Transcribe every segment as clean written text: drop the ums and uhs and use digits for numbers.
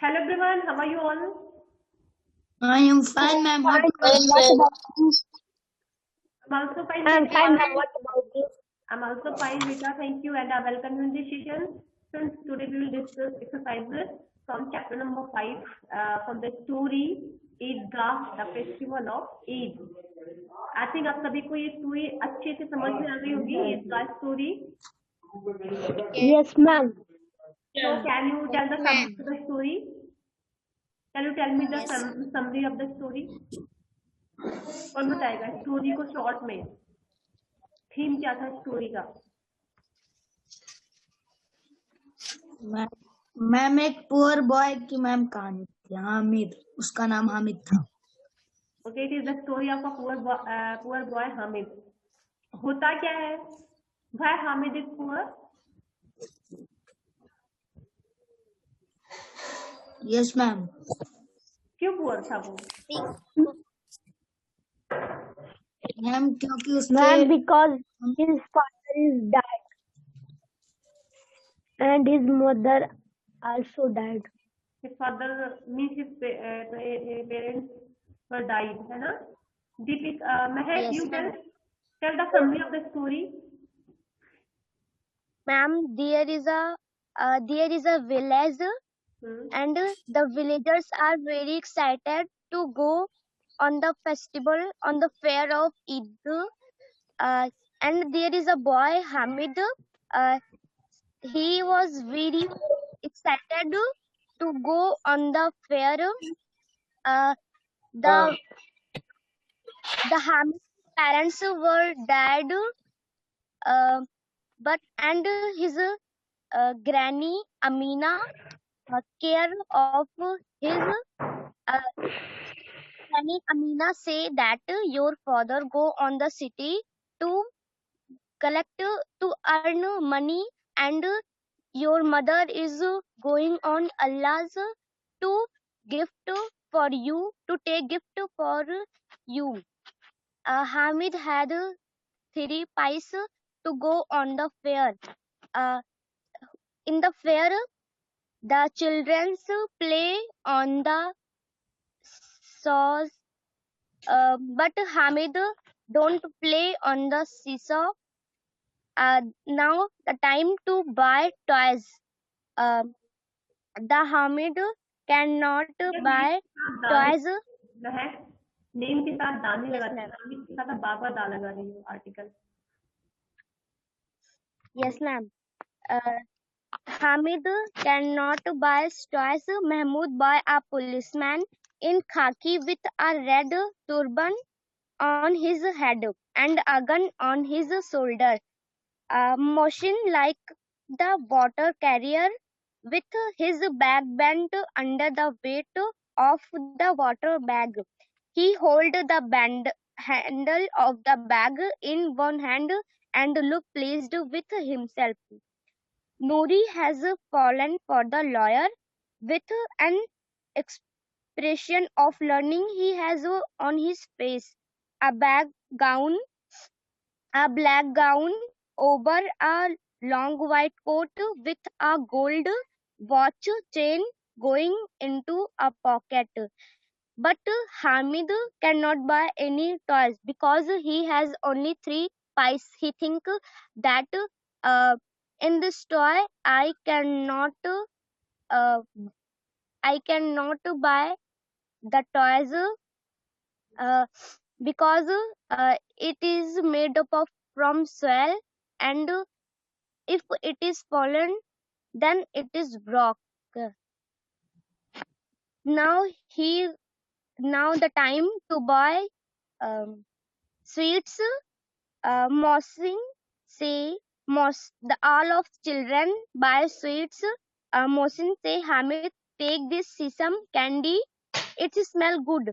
Hello everyone, how are you all? I am fine, ma'am. What Fine, ma'am. I'm also fine, I'm Rita. fine, ma'am. What about you? I'm also fine, Rita. Thank you, and I welcome you in this session. Since today we will discuss exercises from chapter number 5 from the story Eidgah, the festival of Eid. I think आप सभी को ये story अच्छे से समझ में आ गई होगी ईदगाह story. Yes, ma'am. So can you tell the ma'am. summary of the story? Can you tell me the Yes. summary of the story? कौन बताएगा स्टोरी को शॉर्ट में? थीम क्या था स्टोरी का? मैम एक पुअर बॉय की मैम कहानी थी, हामिद, उसका नाम हामिद था. Okay, it is the story of a poor boy Hamid. होता क्या है? Why Hamid is poor? Yes, ma'am. क्यों poor था वो? मैम क्योंकि उसके Ma'am, because his father is died and his mother also died. His father means his parents were died, है ना? Deepik, Mahek, Yes, you ma'am. tell the summary of the story. Ma'am, there is a village and the villagers are very excited to go on the festival on the fair of Eid. And there is a boy Hamid. He was very excited to go on the fair. Uh, the Hamid parents were dead, but and his granny Amina care of his granny Amina say that your father go on the city to collect to earn money and your mother is going on Allah's to gift for you to take gift for you. Hamid had 3 pies to go on the fair. In the fair, the children play on the saws, but Hamid don't play on the seesaw. Now the time to buy toys. Uh, the Hamid cannot buy toys. Mahak name के साथ दाने Yes, लगाते हैं. ma'am. Hamid के साथ बार बार दान लगा रही हो article. Yes, ma'am. Hamid cannot buy toys. Mahmood buy a policeman in khaki with a red turban on his head and a gun on his shoulder. Motion like the water carrier with his bag bent under the weight of the water bag. He hold the handle of the bag in one hand and look pleased with himself. Nouri has fallen for the lawyer with an expression of learning he has on his face. A gown, a black gown over a long white coat with a gold watch chain going into a pocket. But Hamid cannot buy any toys because he has only 3 pies. He think that uh, in this toy uh, I cannot buy the toys because it is made up of from soil and if it is fallen then it is broke. Now the time to buy sweets. Mossing say the all of children buy sweets. Mosin say Hamid take this sesame candy. It smell good.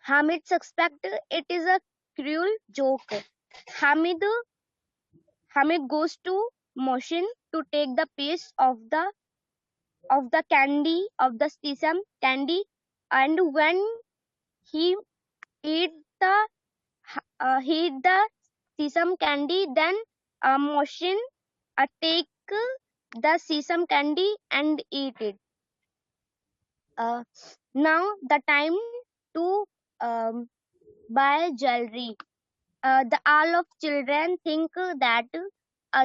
Hamid suspect it is a cruel joke. Hamid goes to Mosin to take the piece of the candy of the sesame candy, and when he eat the sesame candy, then Mosin take the sesame candy and eat it. now the time to buy jewelry. All of children think that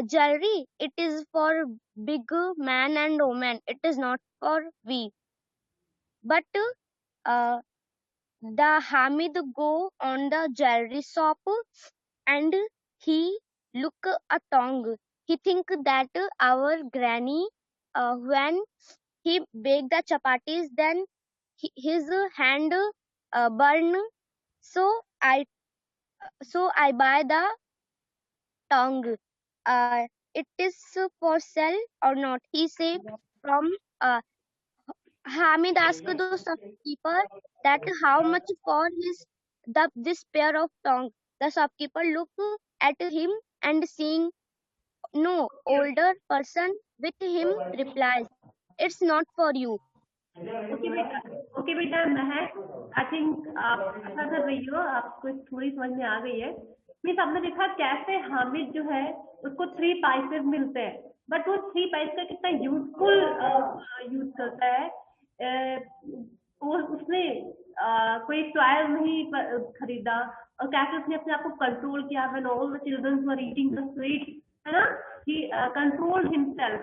jewelry it is for big man and woman. It is not for we. But uh, the Hamid go on the jewelry shop and he look a tongue. He think that our granny when he bake the chapatis then his hand burn. So I buy the tongue. It is for sell or not? He say from Hamid asked the shopkeeper that how much for this pair of tongue. The shopkeeper look at him and seeing no older person with him replies, "It's not for you." Okay बेटा महक, I think आप अच्छा कर रही हो, आपको थोड़ी समझ में आ गई है। मीन्स आपने देखा कैसे हामिद जो है उसको 3 पैसे मिलते हैं, बट वो 3 पैसे का कितना यूजफुल यूज करता है। और उसने कोई टॉय नहीं खरीदा, और कैसे उसने अपने आप को कंट्रोल किया when all the children were eating the sweet, है ना, ही कंट्रोल हिमसेल्फ।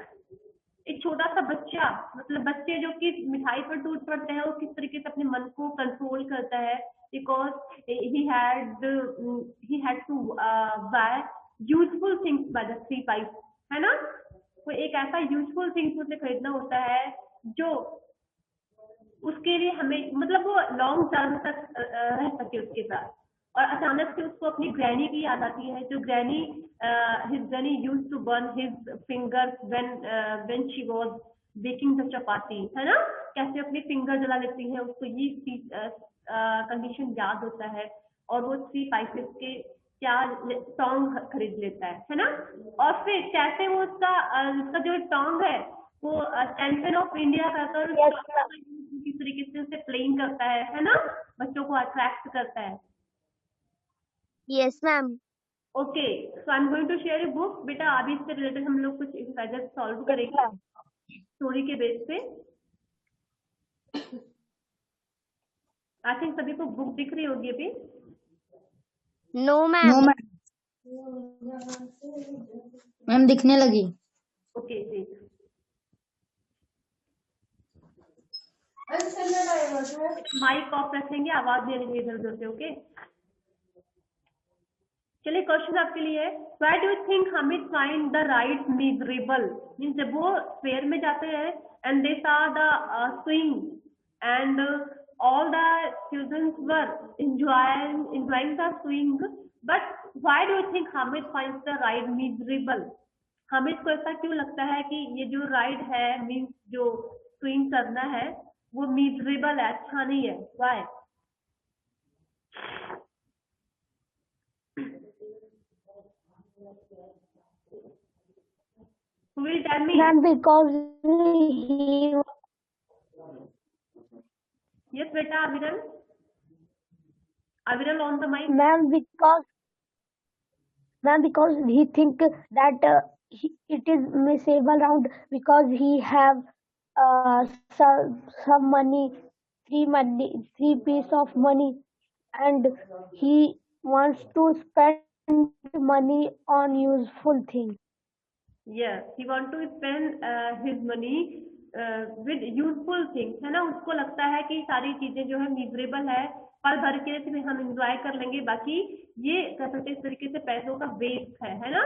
एक छोटा सा बच्चा, मतलब बच्चे जो कि मिठाई पर टूट पड़ते हैं, वो किस तरीके से अपने मन को कंट्रोल करता है, because he had to buy useful things by the 3 pies, है ना। कोई एक ऐसा यूजफुल थिंग्स उसे खरीदना होता है जो उसके लिए हमें, मतलब वो लॉन्ग टर्म तक रह सके उसके साथ। और अचानक से उसको अपनी ग्रैनी की याद आती है, जो granny his granny used to burn his fingers when she was baking the chapati, है ना, कैसे अपने फिंगर जला लेती है, उसको ये कंडीशन याद होता है, और वो 3 पैसे के क्या टोंग खरीद लेता है ना। और फिर कैसे वो उसका जो टोंग है वो चैंपियन ऑफ इंडिया कहकर किस तरीके से उसे प्लेइंग करता है ना, बच्चों को अट्रैक्ट करता है। Yes ma'am. Okay, so I am going to share a book. बेटा अभी इससे रिलेटेड हम लोग कुछ एक्सरसाइजेस सॉल्व करेंगे स्टोरी के बेस पे। आई थिंक सभी को बुक दिख रही होगी अभी। No ma'am. मैम दिखने लगी। ओके जी, माइक ऑफ रखेंगे, आवाज नहीं आएगी इधर उधर से। ओके, चलिए क्वेश्चन आपके लिए है, why do you think Hamid find the ride miserable. Means जब वो फेयर में जाते हैं एंड दे सा the swing and all the children were enjoying the swing, but why do you think Hamid finds the ride miserable। Hamid को ऐसा क्यों लगता है कि ये जो राइड है, मीन्स जो स्विंग करना है, वो मिजरेबल है, अच्छा नहीं है, why. Who will tell me? Ma'am, because he. Yes, beta, Aviral. Aviral on the mic. Ma'am, because he think that it is miserable round because he have some money, three piece of money, and he wants to spend money on useful things. Yes, he want to spend his money with useful things, है ना। उसको लगता है कि सारी चीजें जो है मिजरेबल है, पल भर के लिए हम एंजॉय कर लेंगे, बाकी ये कह सकते इस तरीके से पैसों का वेस्ट है ना।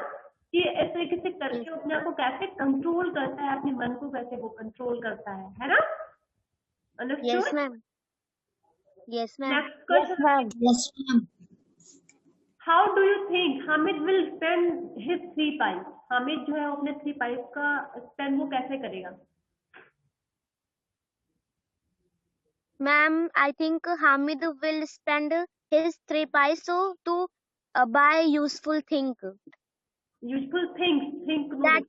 कि इस तरीके से करके अपने आप को कैसे कंट्रोल करता है, अपने मन को कैसे वो कंट्रोल करता है ना। Yes, ma'am. Yes, ma'am. Next question. Yes, ma'am. How do you think Hamid will spend his 3 pies? Hamid जो है अपने 3 pies का स्पेंड वो कैसे करेगा। Ma'am, I think Hamid will spend his 3 pies to buy useful thing. Useful things, think That.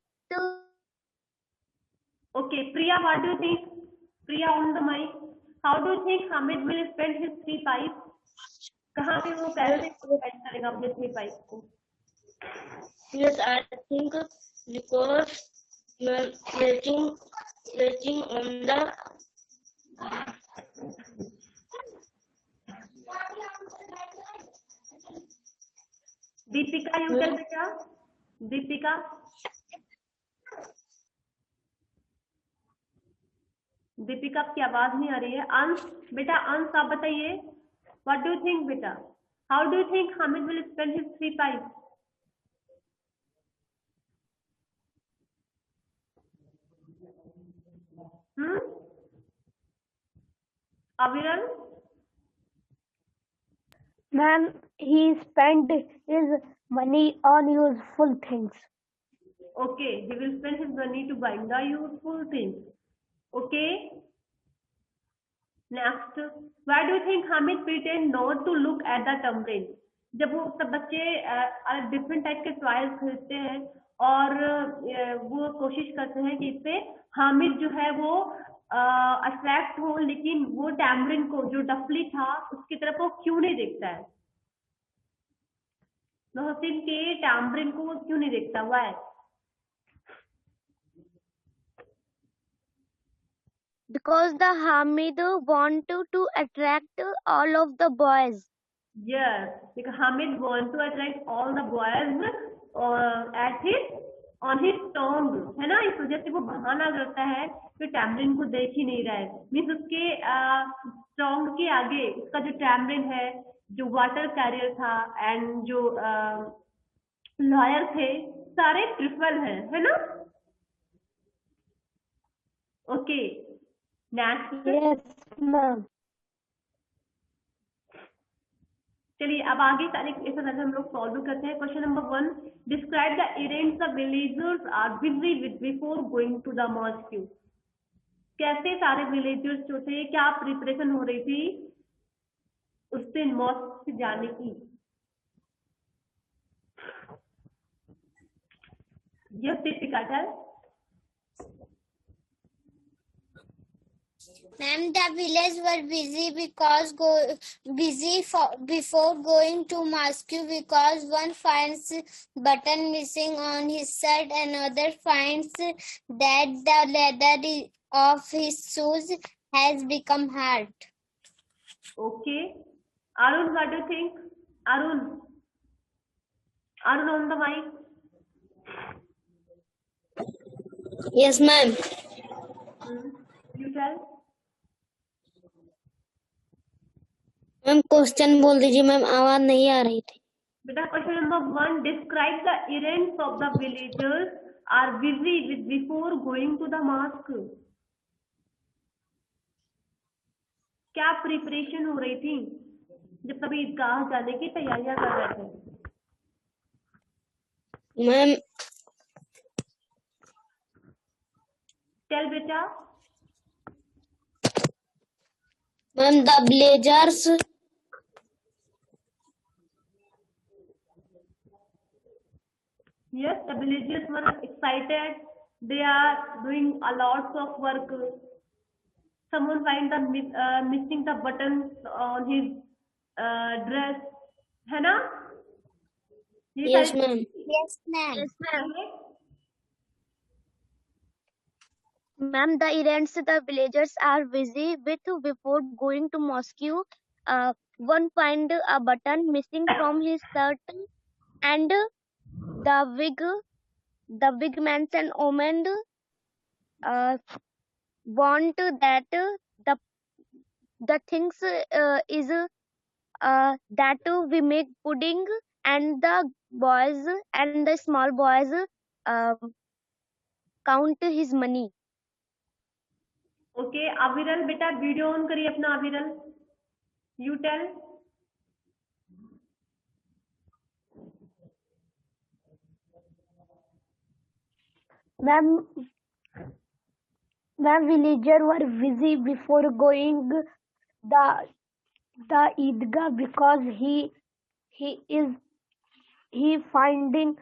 Okay, Priya, what do you think? Priya on the mic. How do you think Hamid will spend his 3 pies? कहाँ पे वो पैसे spend करेगा अपने 3 pies को। Yes, I think because pledging on the Deepika, you tell बेटा. दीपिका. दीपिका आपकी आवाज नहीं आ रही है. अंश बेटा, अंश आप बताइए. What do you think बेटा? How do you think Hamid will spend his free time? Aviral? Ma'am, he spent his money on useful things. Okay, he will spend his money to buying the useful things. Okay. Next, why do you think Hamid pretend not to look at the tamarind? जब वो सब बच्चे different type के toys खरीदते हैं और वो कोशिश करते हैं कि इससे हामिद जो है वो अट्रैक्ट हो, लेकिन वो टैमरिन को, जो डफली था, उसकी तरफ वो क्यों नहीं देखता है? मोहसिन के टैमरिन को वो क्यों नहीं देखता हुआ है? Because the Hamid want to attract all of the boys. Yes, because Hamid want to attract all the boys at his on his tongue, है ना? इस वजह से वो बहाना करता है कि टैमरिन को देख ही नहीं रहा है. मीन्स उसके टोंग के आगे उसका जो टैमरिन है, जो वाटर कैरियर था एंड जो लॉयर थे, सारे ट्रिपल है ना? ओके. नेक्स्ट. Yes, ma'am. चलिए अब आगे सारे एक्सरसाइज हम लोग सॉल्व करते हैं. Question number 1, describe the events the villagers are busy with before going to the mosque. कैसे सारे विलेजर्स जो थे, क्या प्रिपरेशन हो रही थी उस दिन मॉस्क जाने की? ये Deepika tell. Ma'am, the village were before going to mosque because one finds button missing on his shirt, another finds that the leather of his shoes has become hard. Okay. Arun, what do you think? Arun on the mic. Yes, ma'am. You tell. Ma'am question बोल दीजिए ma'am, आवाज नहीं आ रही थी. बेटा question number 1, describe the events of the villagers are busy with before going to the mosque. क्या preparation हो रही थी जब सभी ईदगाह जाने की तैयारियां कर रहे थे? मैम टेल बेटा. Ma'am the villagers Yes, the villagers were excited. They are doing a lots of work. Someone find the missing the buttons on his dress, है ना? Yes, ma'am. Yes, ma'am. Yes, ma'am. Ma'am, the events the villagers are busy with before going to mosque. One find a button missing from his shirt, and the big man and woman want that the things is that we make pudding, and the boys and the small boys count his money. ओके. अविरल बेटा video on करिए अपना. Aviral, you tell. Ma'am, villagers were busy before going the Eidgah because he finding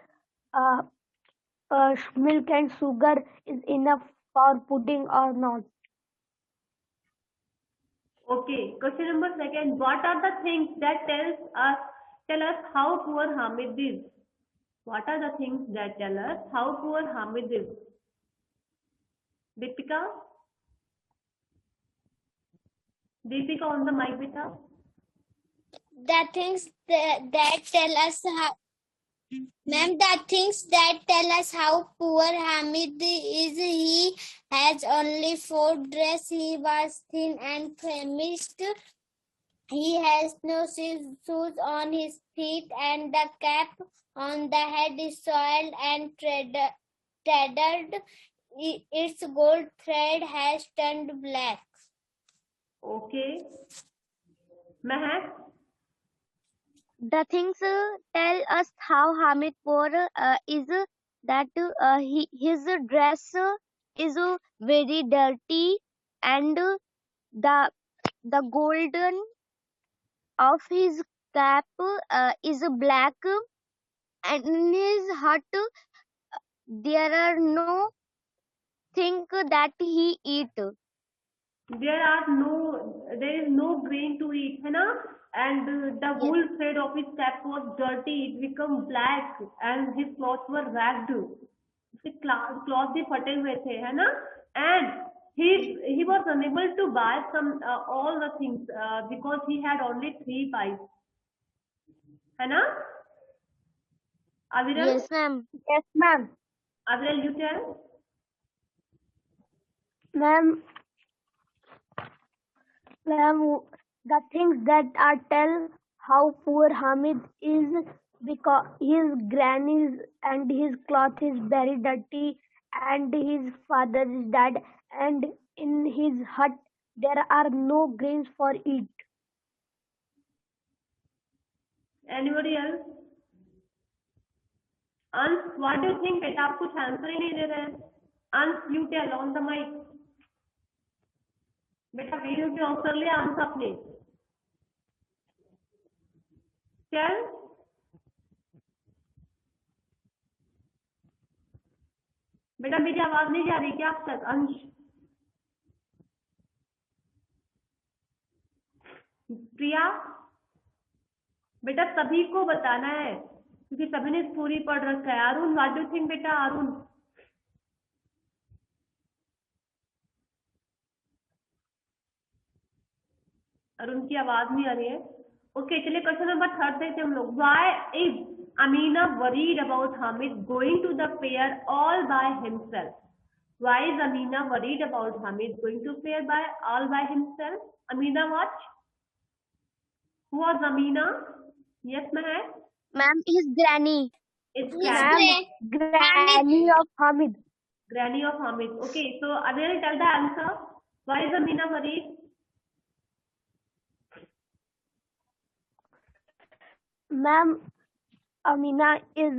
milk and sugar is enough for pudding or not. Okay. Question number 2, what are the things that tell us how poor Hamid is? What are the things that tell us how poor Hamid is? Deepika? Deepika on the mic, beta. The things that tell us how, ma'am, the things that tell us how poor Hamid is. He has only 4 dress. He was thin and famished. He has no shoes on his feet, and the cap on the head is soiled and tattered. Its gold thread has turned black. Okay. Mehak. The things tell us how Hamid poor is that his dress is very dirty, and the golden of his cap is black, and in his hut there are no thing that he eat. There is no grain to eat, है ना? And the Yes. wool thread of his cap was dirty. It became black, and his clothes were ragged. उसके cloth भी फटे हुए थे, है ना? And he was unable to buy all the things because he had only 3 pies, है ना? Aviral, Yes, ma'am. Yes, ma'am. Aviral, you tell. Ma'am, the things that are tell how poor Hamid is because his grannies and his cloth is very dirty, and his father is dead, and in his hut there are no grains for eat. Anybody else? Ans, what do you think? बेटा आप कुछ answer ही नहीं दे रहे हैं. Ans, you tell on the mic. बेटा video पे of कर लिया अंश अपने. Tell. बेटा मेरी आवाज नहीं जा रही क्या आप तक? अंश. प्रिया. बेटा सभी को बताना है क्योंकि सभी ने स्टोरी पढ़ रखा है. अरुण, व्हाट डू थिंक बेटा? अरुण. अरुण की आवाज नहीं आ रही है. ओके, चलिए क्वेश्चन नंबर 3 देखते हैं हम लोग. Why is Amina worried about Hamid going to the fair all by himself? Why is Amina worried about Hamid going to fair by all by himself? Amina what? Who was Amina? Yes Mahak. Ma'am, his granny. It's Ma'am, granny of Hamid. granny of Hamid. Okay, so I will tell the answer. Why is Amina worried? Ma'am, Amina is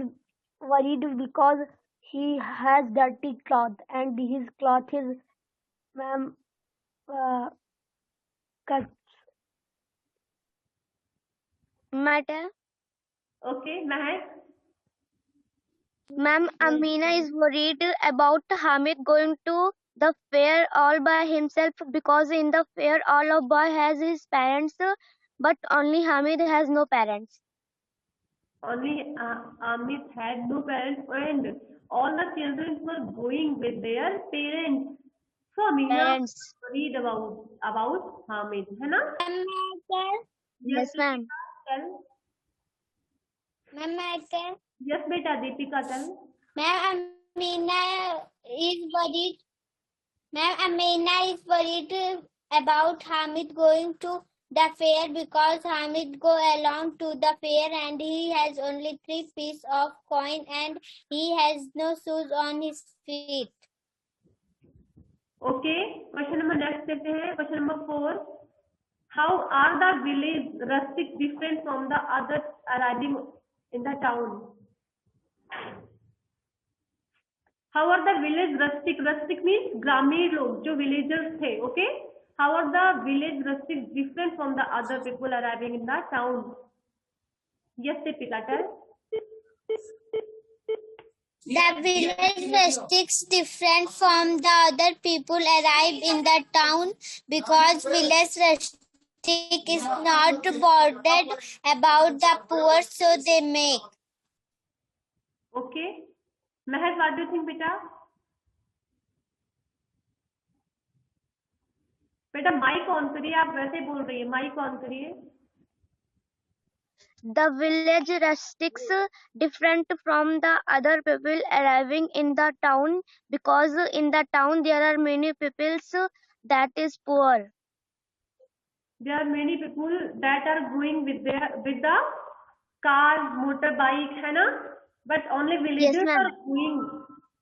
worried because he has dirty cloth, and his cloth is, ma'am, cut. Matter. Okay, Mahek. Ma'am, Amina is worried about Hamid going to the fair all by himself because in the fair all of boy has his parents, but only Hamid has no parents. Only Amit had no parents and all the children were going with their parents. So Amina Parents. worried about Hamid, है ना? Yes, ma'am. Tell. Ma'am, I tell. Yes, beta. Deepika, tell. Ma'am, Amina is worried. Ma'am, Amina is worried about Hamid going to the fair because Hamid go along to the fair and he has only 3 pieces of coin and he has no shoes on his feet. Okay. Question number next देखते हैं. Question number 4. How are the village rustics different from the others arriving in the town? How are the village rustic? Rustic means ग्रामीण लोग जो villagers थे. Okay. How are the village rustics different from the other people arriving in the town? Yes, Deepika, tell. The village rustics different from the other people arrive in the town because village rustic is not bothered about the poor, so they make. Okay. Mahek, what do you think, beta? बेटा mic on करिए, आप वैसे ही बोल रही है, mic on करिए। The village rustics different from the other people arriving in the town because in the town there are many peoples that is poor. There are many people that are going with the car, motorbike, है ना, but only Yes, villagers ma'am. are going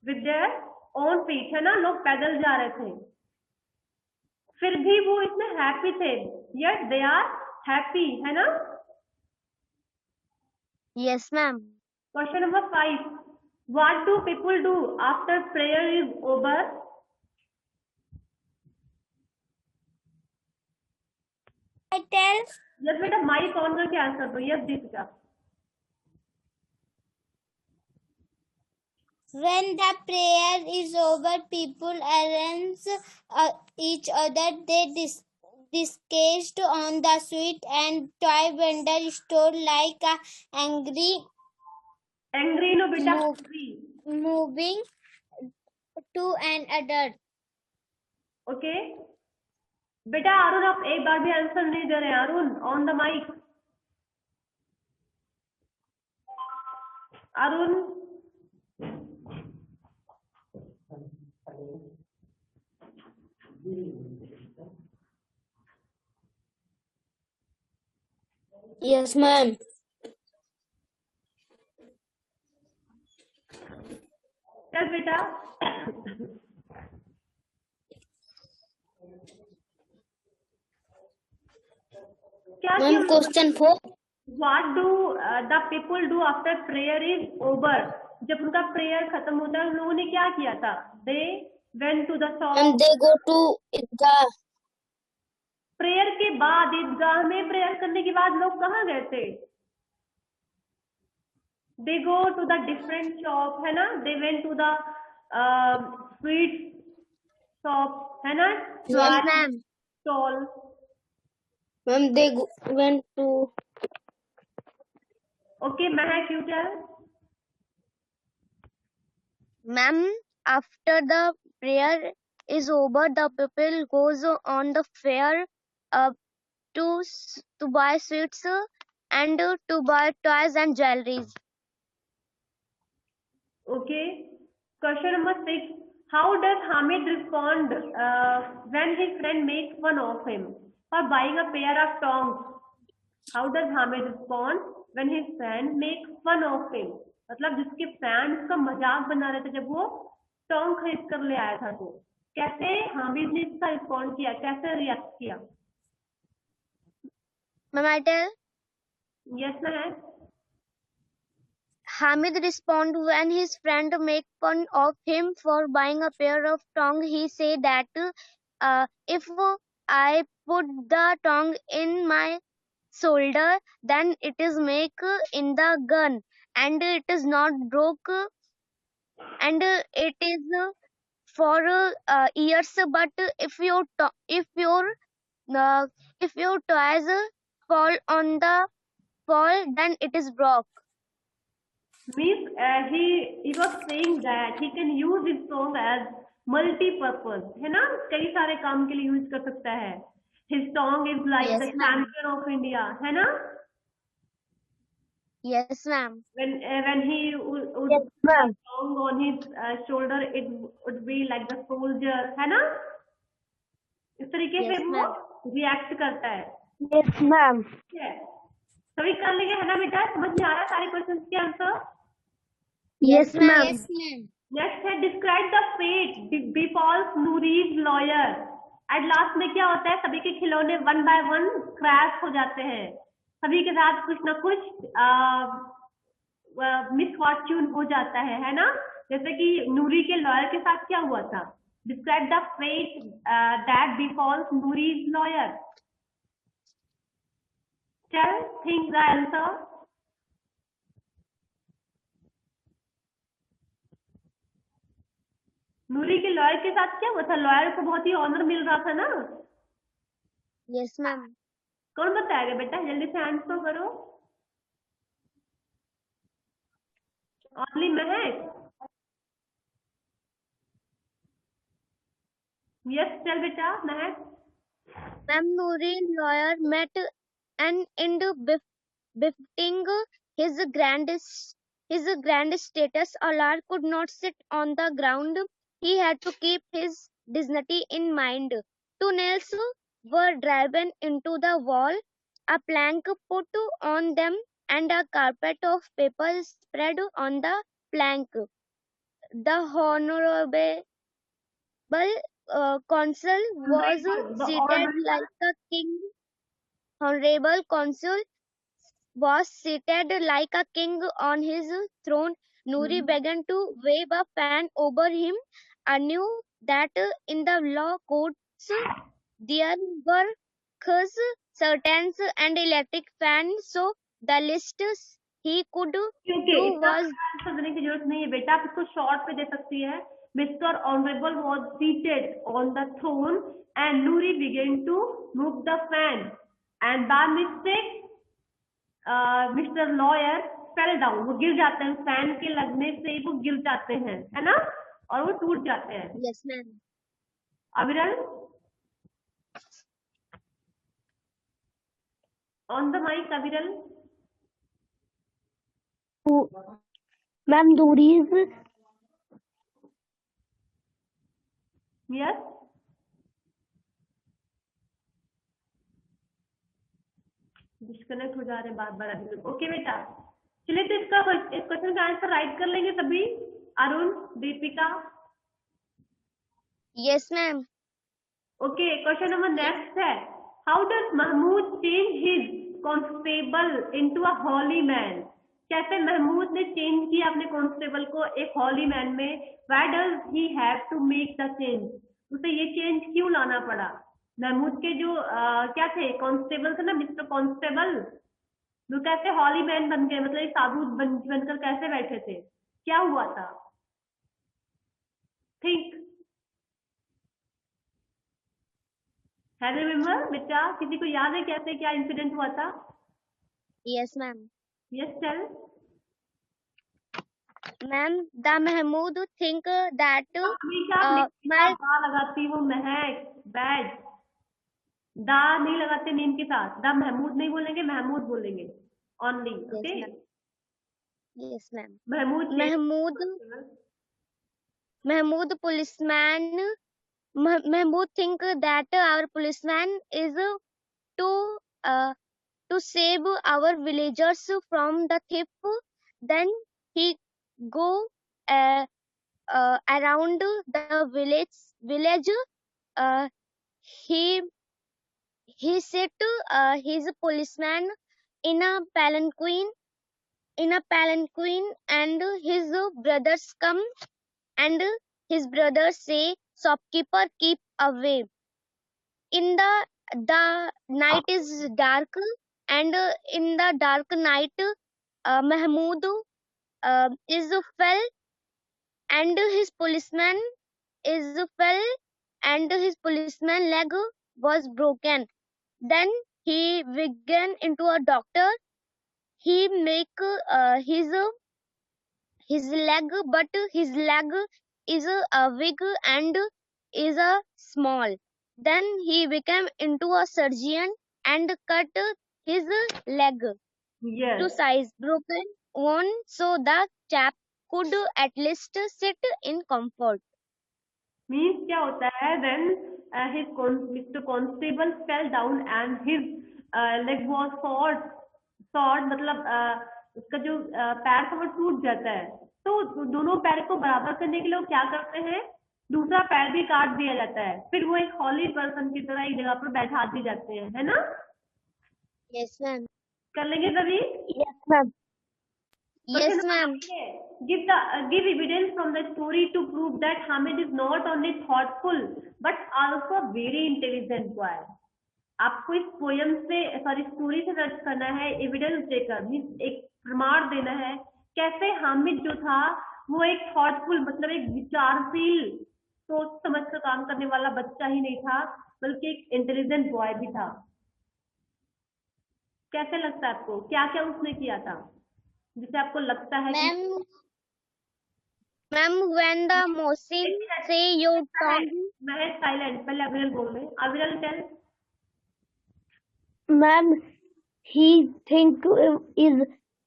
with their own feet, है ना, लोग पैदल जा रहे थे, फिर भी वो इतने हैप्पी थे, yet they are happy, है ना। Yes, ma'am. Question number 5. What do people do after prayer is over? I tell yes बेटा माइक ऑन करके आंसर दो। Yes Deepika. when the prayer is over, people arrange each other. They discussed on the sweet and toy vendor store like a angry angry no बेटा, Move. angry. moving to another. Okay बेटा अरुण आप एक बार भी answer नहीं दे रहे हैं। Arun on the mic. Arun Yes, ma'am. चल बेटा क्या Ma'am, question 4. What do the people do after prayer is over? जब उनका प्रेयर खत्म होता है उन लोगों ने क्या किया था? They went to the And shop. they go to Idgah. Prayer के बाद ईदगाह में प्रेयर करने के बाद लोग कहाँ गए थे? They go to the different shop, है ना, they went to the sweet shop, है ना, Yes, ma'am. Stall. Ma'am, they went to. Okay Mehak you tell. Ma'am, after the prayer is over, the people goes on the fair to buy sweets and to buy toys and jewelries. Okay. Question number 6. How does Hamid respond when his friend makes fun of him for buying a pair of tongs? How does Hamid respond when his friend makes fun of him? मतलब जिसके friend उसका मजाक बना रहे थे जब वो टोंग खरीद कर ले आया था, तो कैसे हामिद ने इसका रिस्पॉन्ड किया, कैसे रिएक्ट किया? Ma'am, I tell. यस ना है। Hamid respond when his friend make fun of him for buying a pair of tongs. He say that if I put the tong in my shoulder, then it is make in the gun and it is not broke and it is for years. But if your toys fall on the fall, then it is broke. Means he was saying that he can use his song as multi-purpose, है ना, कई सारे काम के लिए use कर सकता है। His song is like Yes, the ma'am. champion of India, है ना। Yes, ma'am. When he would Yes, ma'am. song on his shoulder, it would be like the soldier, है ना। इस तरीके से Yes, वो ma'am. रिएक्ट करता है। Yes, ma'am. ठीक है, सभी कर लेंगे, है ना बेटा? समझ में आ रहा है सारे क्वेश्चन के answer? Yes, ma'am. Yes, ma'am. Next है describe the fate befalls Noori's lawyer. At last में क्या होता है? सभी के खिलौने वन बाय वन क्रैश हो जाते हैं, सभी के साथ कुछ ना कुछ मिसफॉर्च्यून हो जाता है ना। जैसे कि नूरी के लॉयर के साथ क्या हुआ था? Describe the fate that befalls Noori's lawyer. Tell think the answer. Noori के लॉयर के साथ क्या हुआ था? लॉयर को बहुत ही ऑनर मिल रहा था ना। Yes, ma'am. कौन बताएगा बेटा? जल्दी से आंसर करो। ओनली महक। यस चल बेटा महक। Ma'am, Noori lawyer met and in befitting his grand status, Alar could not sit on the ground. He had to keep his dignity in mind. 2 nails were driven into the wall, a plank put on them, and a carpet of paper spread on the plank. The honorable consul was The seated honorable like a king. Honorable consul was seated like a king on his throne. Noori began to wave a fan over him. I knew that in the law courts there were curse, curtains, and electric fans, so the least he could क्योंकि do इतना was answer देने की जरूरत नहीं है बेटा, आप इसको शॉर्ट पे दे सकती है. Mister honourable was seated on the throne and Noori began to move the fan and by mistake mister lawyer fell down. वो गिर जाते हैं, फैन के लगने से वो गिर जाते हैं, है ना, और वो टूट जाते हैं. yes ma'am. अविरल ऑन द माइक. अविरल Ma'am, Noori's यस. डिस्कनेक्ट हो जा रहे हैं बार बार. ओके बेटा, चलिए तो इसका इस क्वेश्चन का आंसर राइट कर लेंगे सभी. Arun, Deepika. Yes ma'am. Okay, question number next है, how does Mahmood change his constable into a holy man. कैसे महमूद ने चेंज किया अपने कॉन्स्टेबल को एक हॉली मैन में. Why does he have to make the change. उसे ये चेंज क्यों लाना पड़ा. महमूद के जो क्या थे कांस्टेबल थे ना, मिस्टर कांस्टेबल, वो कैसे हॉली मैन बन गए, मतलब एक साधु बनकर कैसे बैठे थे, क्या हुआ था. थिंक. है रिमेम्बर बेटा, किसी को याद है कैसे क्या इंसिडेंट हुआ था. Yes ma'am. Yes tell. Ma'am, the Mahmood think that हमेशा दा लगाती हूँ महक. बैड. दा नहीं लगाते नीम के साथ. दा महमूद नहीं बोलेंगे, महमूद बोलेंगे only. Okay. yes ma'am. Mahmood Mahmood policeman. Mahmood think that our policeman is to save our villagers from the thief. Then he go around the village. Uh, he set his policeman in a palanquin and his brothers come and his brothers say, shopkeeper, keep away. In the night is dark, and in the dark night Mahmood is fell and his policeman is fell and his policeman leg was broken. Then he began into a doctor. He make his leg, but his leg is big and is small. Then he became into a surgeon and cut his leg to yes. size broken one so the chap could at least sit in comfort. Means क्या होता है, when mister constable fell down and his leg was short, मतलब उसका जो पैर था वो टूट जाता है. तो दोनों पैर को बराबर करने के लिए वो क्या करते हैं, दूसरा पैर भी काट दिया जाता है. फिर वो एक हॉली पर्सन की तरह एक जगह पर बैठा दिए जाते हैं, है ना. Yes ma'am. कर लेंगे सभी. yes, ma'am. Yes ma'am. Give evidence from the story to prove that Hamid is not only thoughtful but also a very intelligent boy. आपको इस पोयम से स्टोरी से दर्ज करना है, एविडेंस देकर, मीन्स एक प्रमाण देना है कैसे हामिद जो था वो एक थॉटफुल, मतलब एक विचारशील, सोच समझ कर काम करने वाला बच्चा ही नहीं था, बल्कि एक इंटेलिजेंट बॉय भी था. कैसे लगता है आपको, क्या क्या उसने किया था जिसे आपको लगता है कि Ma'am, when the Mohsin say your tongue, Mahak silent. पहले अविरल बोल रहे. अविरल tell. Ma'am, he think is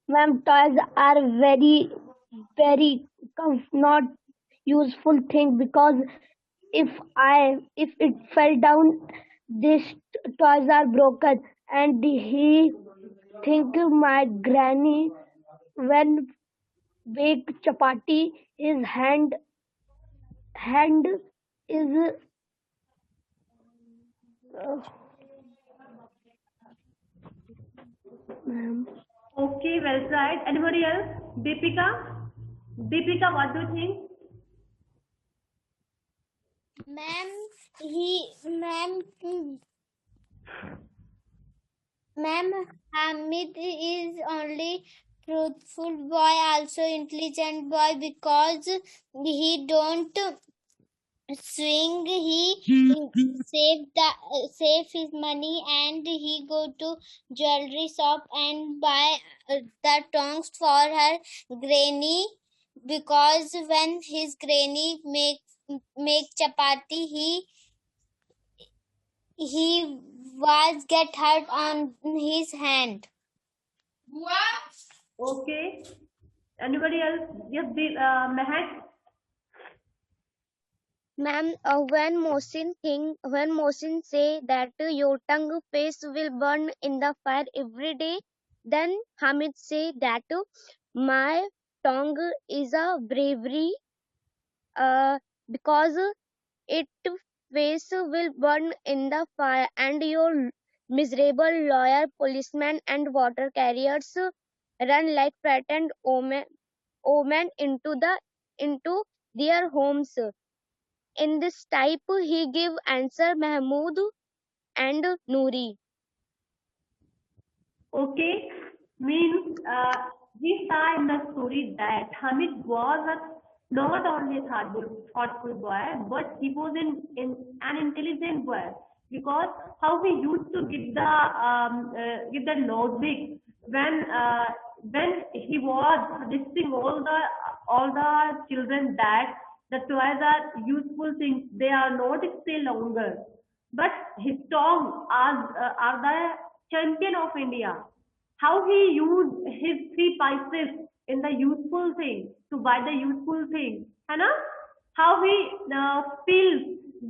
ma'am toys are very not useful thing because if it fell down, these toys are broken, and he think my granny when bake chapati, his hand is uh, ma'am. Okay, well tried. Anybody else? Deepika? Deepika, what do you think? Ma'am, ma'am, Hamid is only truthful boy, also intelligent boy because he don't swing. He save his money and he go to jewelry shop and buy the tongs for her granny because when his granny make chapati he was get hurt on his hand. Okay. Anybody else? Yes, Mehak? Ma'am, when Mohsin say that your tongue face will burn in the fire every day, then Hamid say that my tongue is a bravery because it face will burn in the fire and your miserable lawyer, policeman and water carriers run like frightened omen into their homes. In this type, he give answer Mahmood and Noori. Okay. Means we saw in the story that Hamid was not only a thoughtful boy, but he was an intelligent boy because how he used to give the logic when he was listing all the children that the toys are useful things. They are not stay longer. But his song are the champion of India. How he used his 3 paise in the useful thing to buy the useful thing, है ना? How he feels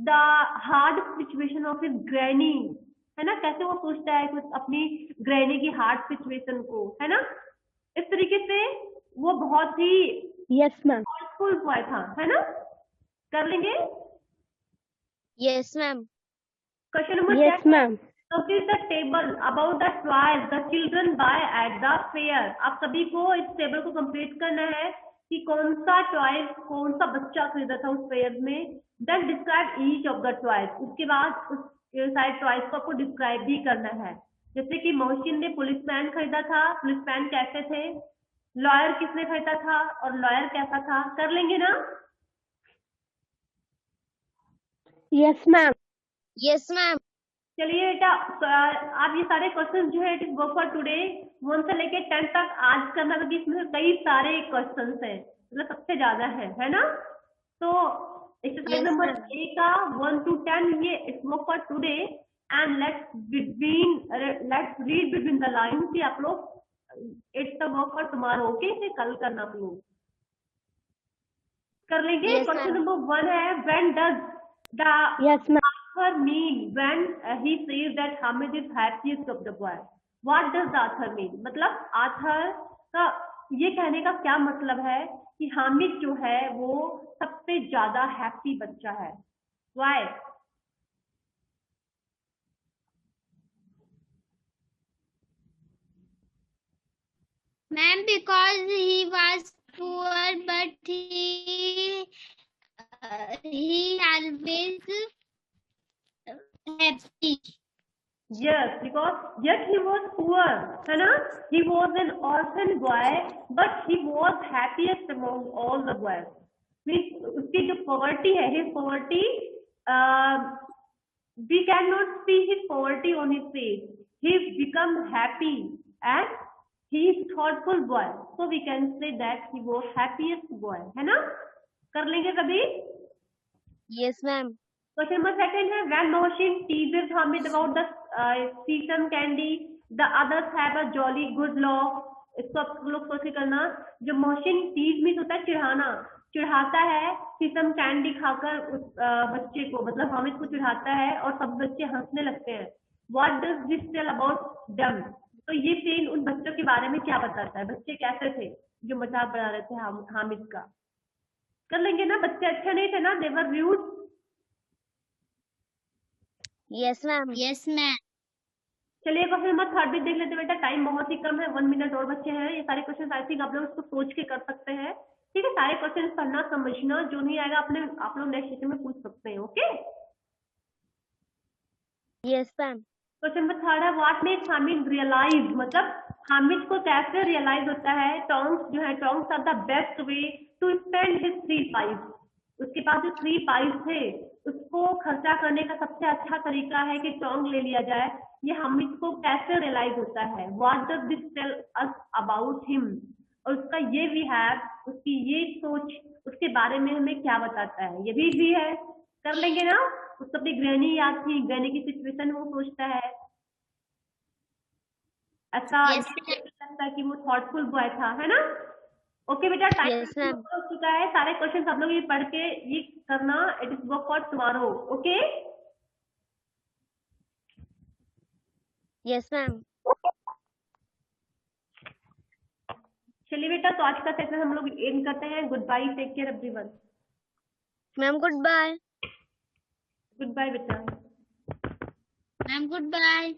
the hard situation of his granny, है ना? कैसे वो सोचता है कुछ अपनी granny की hard situation को, है ना? इस तरीके से वो बहुत ही Yes, ma'am. thoughtful boy था, है ना? कर लेंगे? Yes, ma'am. Question number Yes, 10. ma'am. Notice the table about the toys the children buy at the fair. आप सभी को इस टेबल को कंप्लीट करना है कि कौन सा टॉय कौन सा बच्चा खरीदा था उस फेयर में. Then describe each of the toys. उसके बाद उस सारे टॉयज को आपको डिस्क्राइब भी करना है. जैसे कि मोहसिन ने पुलिसमैन खरीदा था. पुलिसमैन कैसे थे? लॉयर किसने खरीदा था और लॉयर कैसा था? कर लेंगे ना? Yes, ma'am. Yes, ma'am. चलिए बेटा आप ये सारे क्वेश्चन जो है it is work for today 1 से लेके 10 तक आज करना क्योंकि इसमें कई सारे क्वेश्चंस हैं मतलब सबसे ज्यादा है ना. तो एक्सरसाइज Yes, नंबर ma'am. ए का 1 to 10 ये it's work for today and let's read between the lines कि आप लोग it's the work for tomorrow. Okay इसे कल करना आप लोग कर लेंगे. Yes, question ma'am. नंबर 1 है when does the Yes, ma'am. author mean when he says that Hamid is happiest of the boy? What does the author mean? मतलब author का ये कहने का क्या मतलब है कि हामिद जो है वो सबसे ज्यादा हैप्पी बच्चा है. Why? Ma'am, because he was poor, but he always happy. Yes, because yet he was poor, है ना? He was an orphan boy, but he was happiest among all the boys. Means उसकी जो poverty है, his poverty, we cannot see his poverty on his face. He become happy and he is thoughtful boy. So we can say that he was happiest boy, है ना? कर लेंगे कभी? Yes, ma'am. Question number second है when Mohsin teases Hamid about the sesame candy the others have a jolly good luck. इसको आप लोग सोच के करना। जो मोहसिन टीज मीन्स होता है चिढ़ाना, चिढ़ाता है सीसम कैंडी खाकर उस बच्चे को, मतलब हामिद को चिढ़ाता है और सब बच्चे हंसने लगते हैं। What does this tell about them. तो ये सीन उन बच्चों के बारे में क्या बताता है, बच्चे कैसे थे जो मजाक बना रहे थे हामिद का। कर लेंगे ना, बच्चे अच्छे नहीं थे ना, दे वर rude. Yes, ma'am. Yes, ma'am. चलिए क्वेश्चन नंबर थर्ड भी देख लेते बेटा, टाइम बहुत ही कम है, 1 मिनट और बच्चे हैं। ये सारे क्वेश्चन आई थिंक आप लोग इसको सोच के कर सकते हैं, ठीक है। सारे क्वेश्चन पढ़ना समझना, जो नहीं आएगा अपने आप लोग नेक्स्ट सेशन में पूछ सकते हैं, okay. Yes, ma'am. Question number third है व्हाट मेक्स हामिद रियलाइज, मतलब हामिद को कैसे रियलाइज होता है टोंग्स जो है, tongs are the best way to spend his 3 paise. उसके पास जो 3 पाइस थे उसको खर्चा करने का सबसे अच्छा तरीका है कि टोंग ले लिया जाए। ये हामिद को कैसे रियलाइज होता है, what does this tell us about him. और उसका ये भी है, उसकी ये सोच उसके बारे में हमें क्या बताता है, ये भी है। कर लेंगे ना। उसको अपनी ग्रहणी याद थी, ग्रहणी की सिचुएशन वो सोचता है, ऐसा Yes, ये लगता है कि वो थॉटफुल बॉय था, है ना। ओके बेटा, टाइम Yes, ma'am. हो चुका है। सारे क्वेश्चन आप लोग ये पढ़ के ये करना, it is work for tomorrow, okay. Yes, ma'am. चलिए बेटा, तो आज का सेशन हम लोग एंड करते हैं। Good bye, take care everyone. Ma'am, goodbye. Good bye बेटा। ma'am. Goodbye.